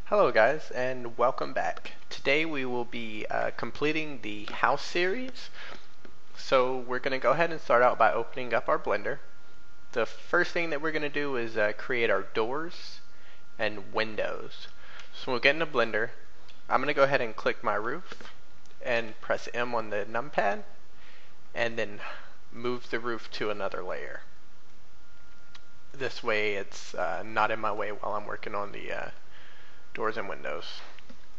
Hello guys, and welcome back. Today we will be completing the house series. So we're going to go ahead and start out by opening up our Blender. The first thing that we're going to do is create our doors and windows. So we'll get into Blender. I'm going to go ahead and click my roof and press M on the numpad and then move the roof to another layer. This way it's not in my way while I'm working on the doors and windows.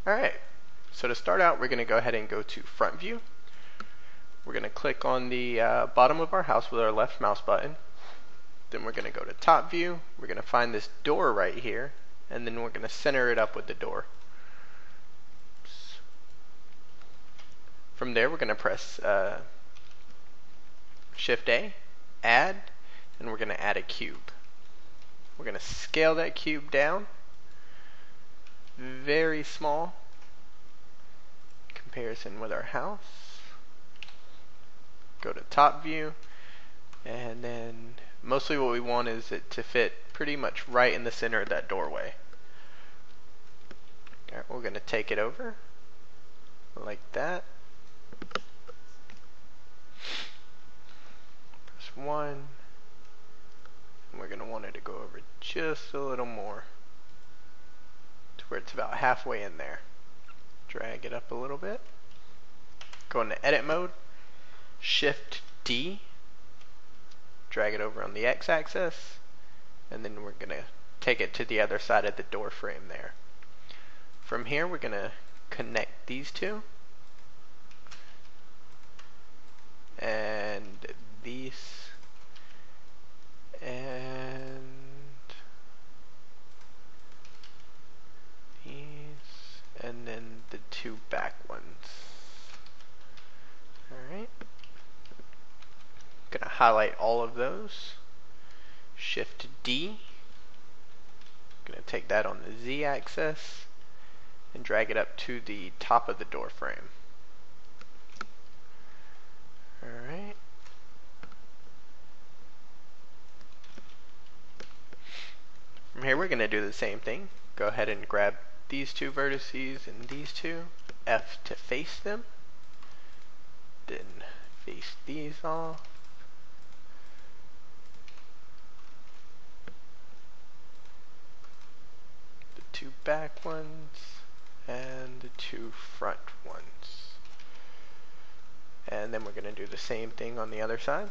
Alright, so to start out we're going to go ahead and go to front view. We're going to click on the bottom of our house with our left mouse button. Then we're going to go to top view. We're going to find this door right here, and then we're going to center it up with the door. From there we're going to press Shift A, add, and we're going to add a cube. We're going to scale that cube down very small comparison with our house. Go to top view, and then mostly what we want is it to fit pretty much right in the center of that doorway. Alright, we're going to take it over like that. Press 1, and we're going to want it to go over just a little more, where it's about halfway in there. Drag it up a little bit. Go into edit mode. Shift D. Drag it over on the x-axis. And then we're going to take it to the other side of the door frame there. From here we're going to connect these two. And these. And and then the two back ones. Alright. Gonna highlight all of those. Shift D. Gonna take that on the Z axis and drag it up to the top of the door frame. Alright. From here we're gonna do the same thing. Go ahead and grab these two vertices and these two, F to face them, then face these off, the two back ones, and the two front ones. And then we're going to do the same thing on the other side.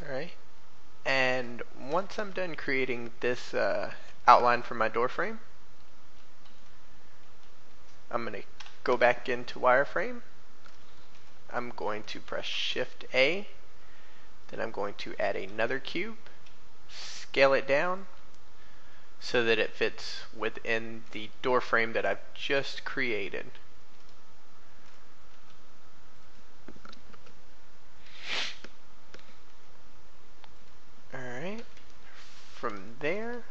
Alright, and once I'm done creating this outline for my door frame, I'm going to go back into wireframe. I'm going to press Shift A, then I'm going to add another cube, scale it down so that it fits within the door frame that I've just created. Alright, from there,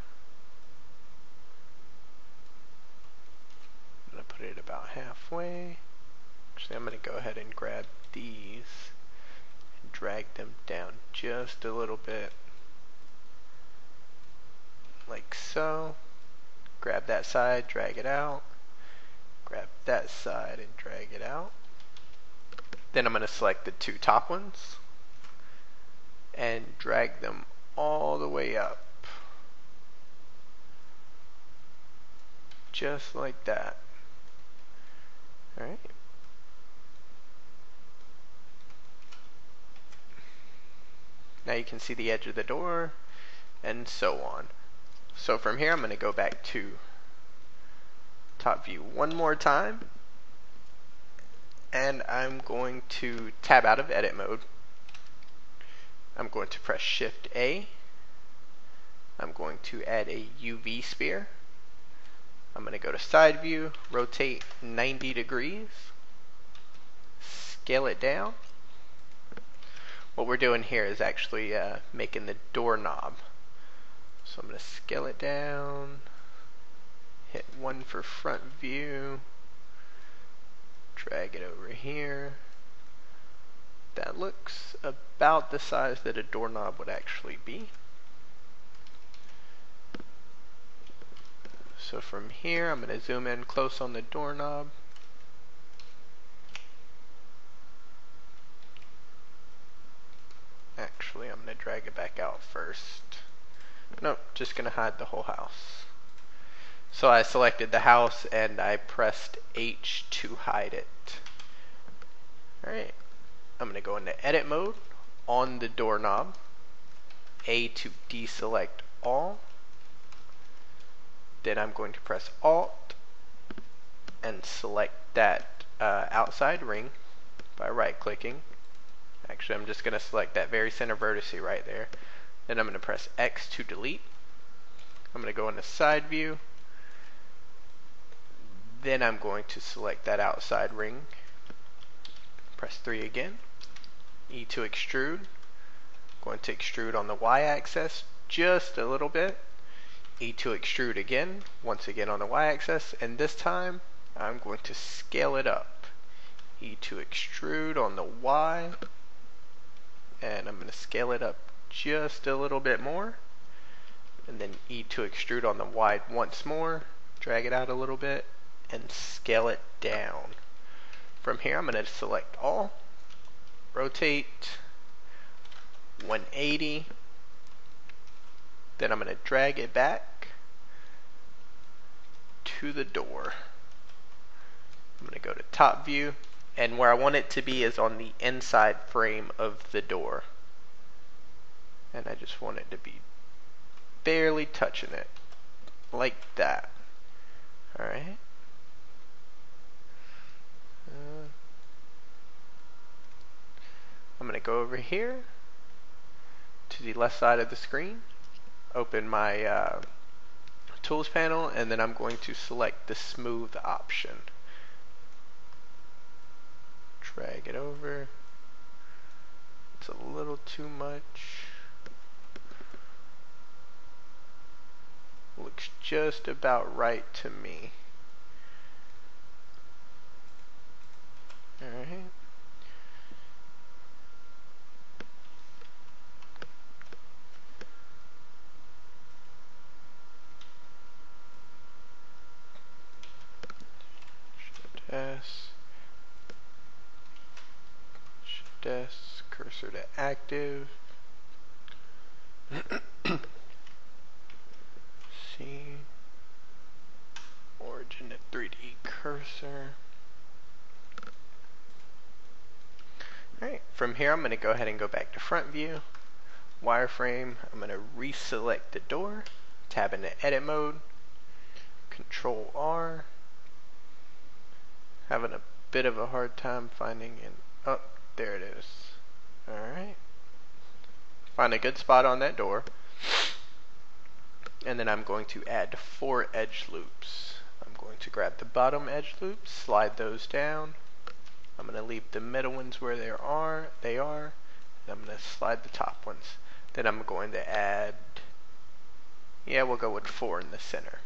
I'm going to put it about halfway. Actually, I'm going to go ahead and grab these and drag them down just a little bit, like so. Grab that side, drag it out. Grab that side and drag it out. Then I'm going to select the two top ones and drag them all the way up, just like that. Alright. Now you can see the edge of the door, and so on. So from here I'm going to go back to top view one more time, and I'm going to tab out of edit mode. I'm going to press Shift A. I'm going to add a UV sphere. I'm going to go to side view, rotate 90 degrees, scale it down. What we're doing here is actually making the doorknob. So I'm going to scale it down, hit 1 for front view, drag it over here, That looks about the size that a doorknob would actually be. So from here, I'm going to zoom in close on the doorknob. Actually, I'm going to drag it back out first. Nope, just going to hide the whole house. So I selected the house and I pressed H to hide it. Alright, I'm going to go into edit mode on the doorknob. A to deselect all. Then I'm going to press Alt and select that outside ring by right clicking. Actually, I'm just going to select that very center vertex right there. Then I'm going to press X to delete. I'm going to go into side view. Then I'm going to select that outside ring. Press 3 again. E to extrude. Going to extrude on the Y-axis just a little bit. E to extrude again, once again on the Y-axis, and this time I'm going to scale it up. E to extrude on the Y, and I'm going to scale it up just a little bit more, and then E to extrude on the Y once more, drag it out a little bit, and scale it down. From here I'm going to select all, rotate 180, then I'm going to drag it back to the door. I'm going to go to top view, and where I want it to be is on the inside frame of the door. And I just want it to be barely touching it, like that. Alright. I'm going to go over here to the left side of the screen, open my tools panel, and then I'm going to select the smooth option. Drag it over. It's a little too much. Looks just about right to me. Alright. Shift S, cursor to active. C, origin to 3D cursor. Alright, from here I'm going to go ahead and go back to front view, wireframe. I'm going to reselect the door, tab into edit mode, Control R. Having a bit of a hard time finding it. Oh, there it is. Alright. Find a good spot on that door. And then I'm going to add 4 edge loops. I'm going to grab the bottom edge loops, slide those down. I'm going to leave the middle ones where they are. And I'm going to slide the top ones. Then I'm going to add, we'll go with 4 in the center.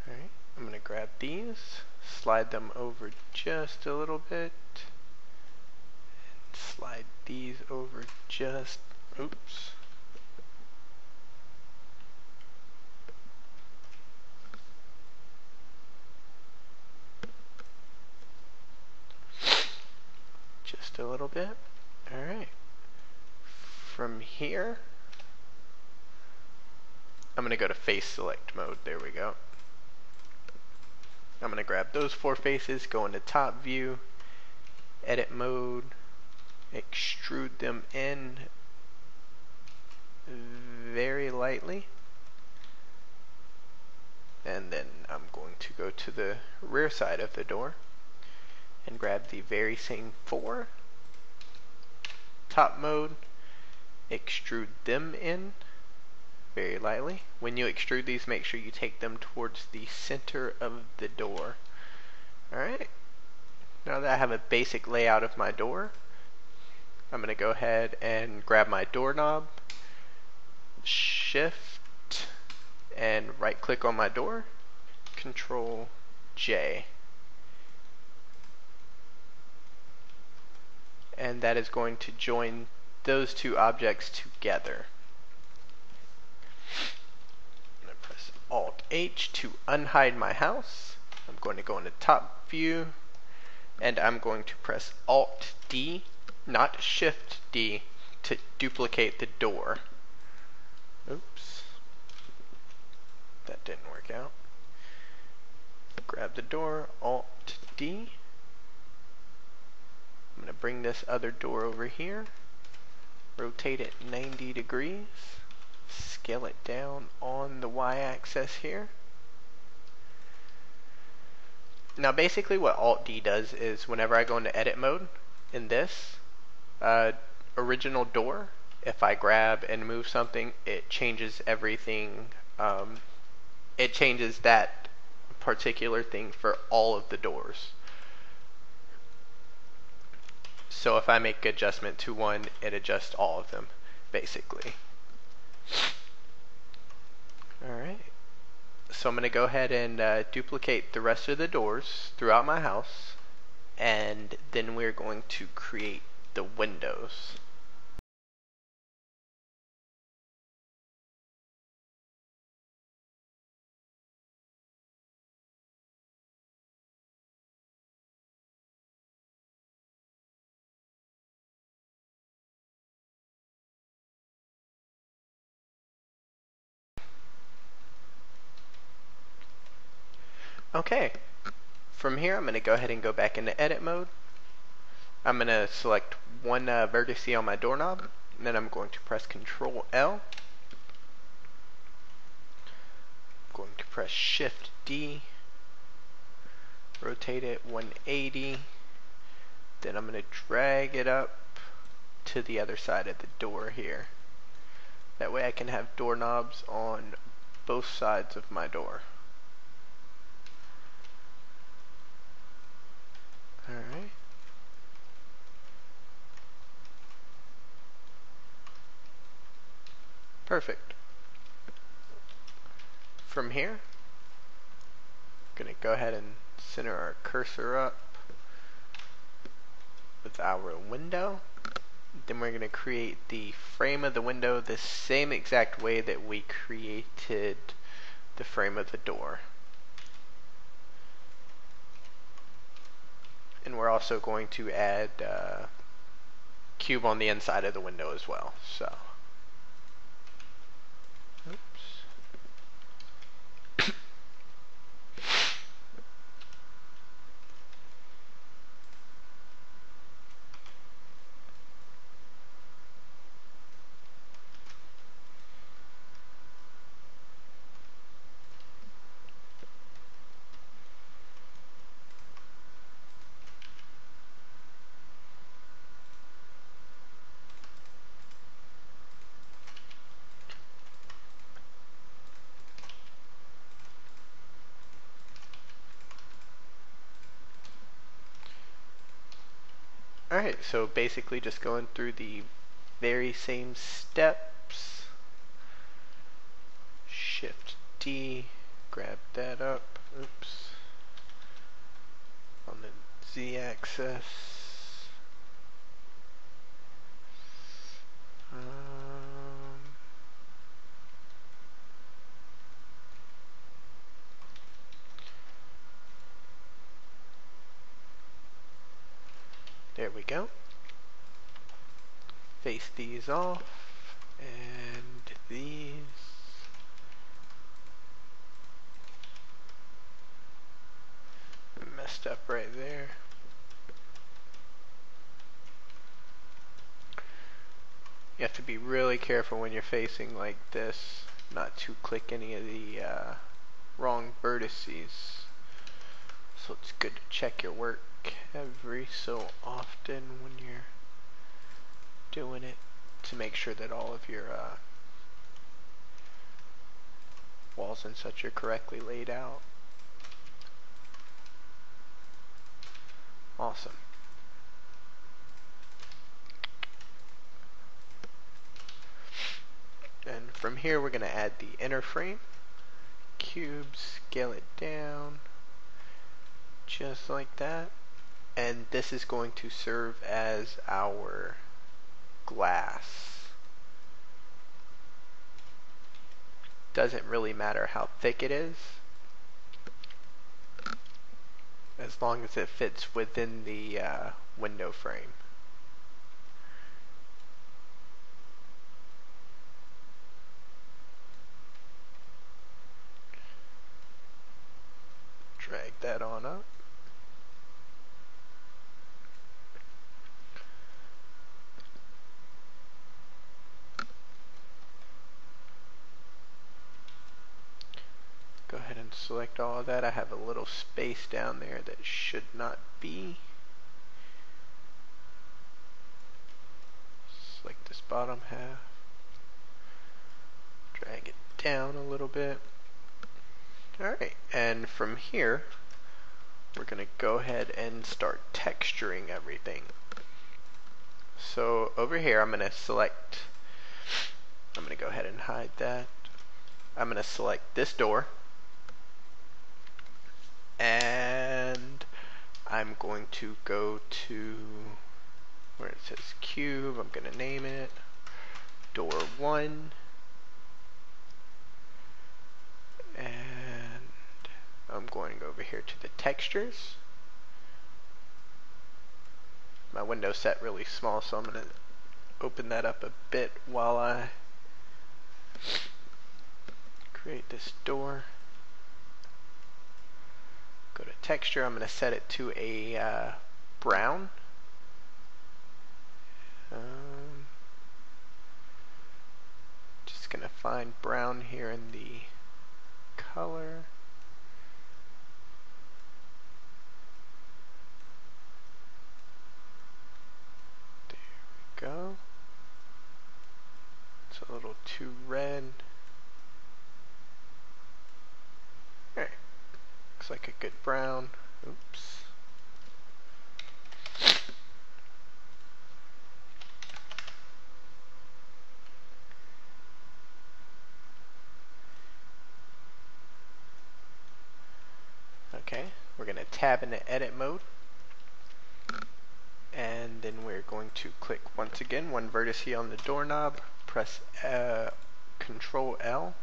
Alright, I'm going to grab these, slide them over just a little bit, and slide these over just, oops. Just a little bit. Alright. From here, I'm going to go to face select mode. There we go. I'm going to grab those 4 faces, go into top view, edit mode, extrude them in very lightly. And then I'm going to go to the rear side of the door and grab the very same 4, top mode, extrude them in very lightly. When you extrude these, make sure you take them towards the center of the door. Alright, now that I have a basic layout of my door, I'm going to go ahead and grab my doorknob, shift and right click on my door, Control J. and that is going to join those two objects together. I'm going to press Alt H to unhide my house. I'm going to go into top view, and I'm going to press Alt D, not Shift D, to duplicate the door. Oops, that didn't work out. Grab the door, Alt D. I'm going to bring this other door over here, rotate it 90 degrees, scale it down on the y-axis here. Now basically what Alt D does is whenever I go into edit mode in this original door, if I grab and move something, it changes everything. It changes that particular thing for all of the doors. So if I make adjustment to one, it adjusts all of them, basically. Alright. So I'm going to go ahead and duplicate the rest of the doors throughout my house, and then we're going to create the windows. Okay, from here I'm going to go ahead and go back into edit mode. I'm going to select one vertex on my doorknob, and then I'm going to press Ctrl L. I'm going to press Shift D, rotate it 180, then I'm going to drag it up to the other side of the door here. That way I can have doorknobs on both sides of my door. Alright. Perfect. From here, I'm going to go ahead and center our cursor up with our window. Then we're going to create the frame of the window the same exact way that we created the frame of the door. And we're also going to add cube on the inside of the window as well. So, oops. Alright, so basically just going through the very same steps. Shift D, grab that up, oops, on the Z-axis. There we go. Face these off, and these. Messed up right there. You have to be really careful when you're facing like this, not to click any of the wrong vertices. So it's good to check your work every so often when you're doing it, to make sure that all of your walls and such are correctly laid out. Awesome. And from here we're going to add the inner frame. Cube, scale it down, just like that. and this is going to serve as our glass. Doesn't really matter how thick it is, as long as it fits within the window frame. Drag that on up. Go ahead and select all of that. I have a little space down there that should not be. Select this bottom half. Drag it down a little bit. Alright, and from here, we're going to go ahead and start texturing everything. So over here, I'm going to go ahead and hide that. I'm going to select this door, and I'm going to go to where it says cube. I'm going to name it door 1, and I'm going over here to the textures. My window's set really small, so I'm going to open that up a bit while I create this door. Go to texture. I'm going to set it to a brown. Just going to find brown here in the color. There we go. It's a little too red. Alright. Looks like a good brown. Oops. Okay, we're going to tab into edit mode, and then we're going to click once again one vertex on the doorknob, press Control L.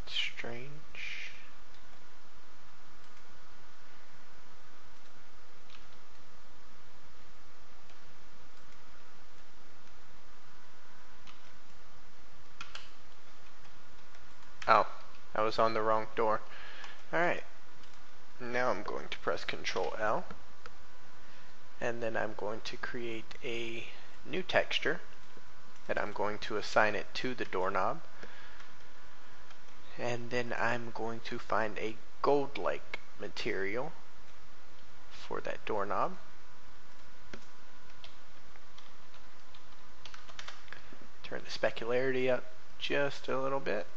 That's strange. Oh, I was on the wrong door. Alright, now I'm going to press Control L, and then I'm going to create a new texture, and I'm going to assign it to the doorknob, and then I'm going to find a gold-like material for that doorknob. Turn the specularity up just a little bit.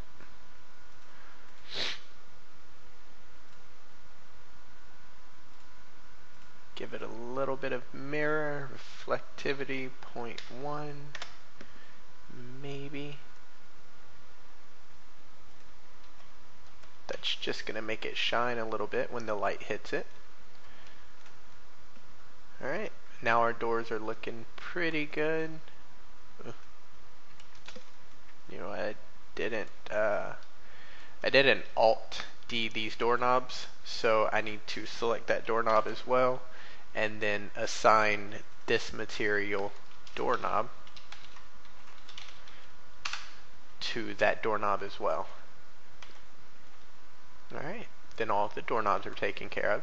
Give it a little bit of mirror, reflectivity 0.1, maybe. That's just going to make it shine a little bit when the light hits it. Alright, now our doors are looking pretty good. You know, I didn't Alt D these doorknobs, so I need to select that doorknob as well, and then assign this material doorknob to that doorknob as well. Alright, then all of the doorknobs are taken care of.